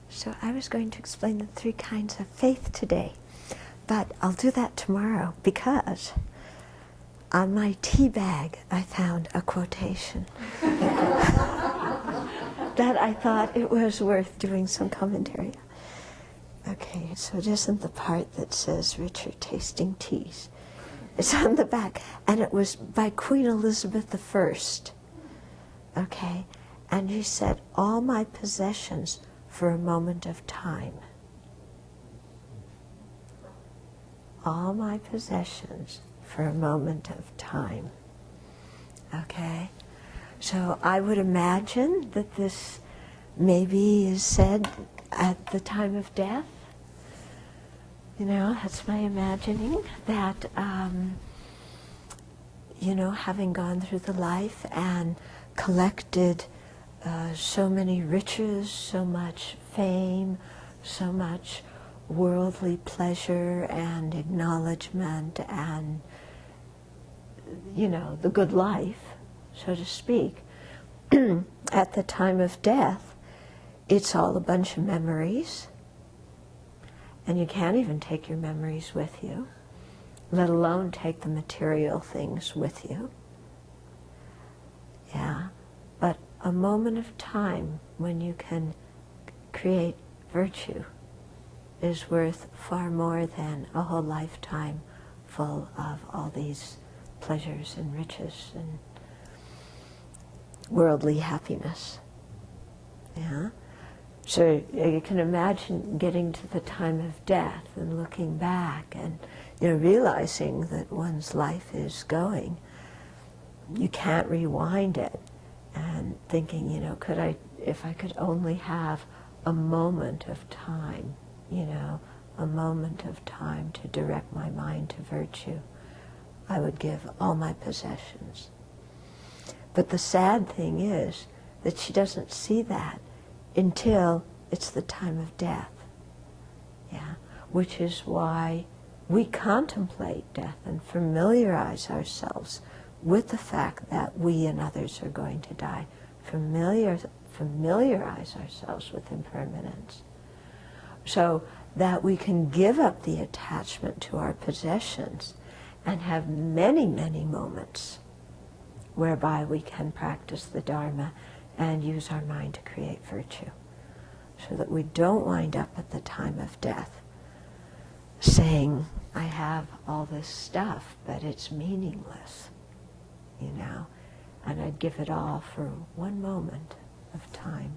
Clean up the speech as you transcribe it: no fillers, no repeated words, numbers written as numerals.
So I was going to explain the 3 kinds of faith today, but I'll do that tomorrow because on my tea bag I found a quotation that I thought it was worth doing some commentary on. Okay, so it isn't the part that says richer tasting teas. It's on the back, and it was by Queen Elizabeth I. Okay, and she said, all my possessions for a moment of time. All my possessions for a moment of time. Okay? So I would imagine that this maybe is said at the time of death. You know, that's my imagining, that, you know, having gone through the life and collected so many riches, so much fame, so much worldly pleasure and acknowledgement and, you know, the good life, so to speak, at the time of death, it's all a bunch of memories, and you can't even take your memories with you, let alone take the material things with you. Yeah, but a moment of time when you can create virtue is worth far more than a whole lifetime full of all these pleasures and riches and worldly happiness. Yeah? So you can imagine getting to the time of death and looking back and, you know, realizing that one's life is going. You can't rewind it, and thinking, you know, if I could only have a moment of time, you know, a moment of time to direct my mind to virtue, I would give all my possessions. But the sad thing is that she doesn't see that until it's the time of death. Yeah, which is why we contemplate death and familiarize ourselves with the fact that we and others are going to die. Familiarize ourselves with impermanence, so that we can give up the attachment to our possessions and have many, many moments whereby we can practice the Dharma and use our mind to create virtue, so that we don't wind up at the time of death saying, I have all this stuff, but it's meaningless, you know, and I'd give it all for one moment of time.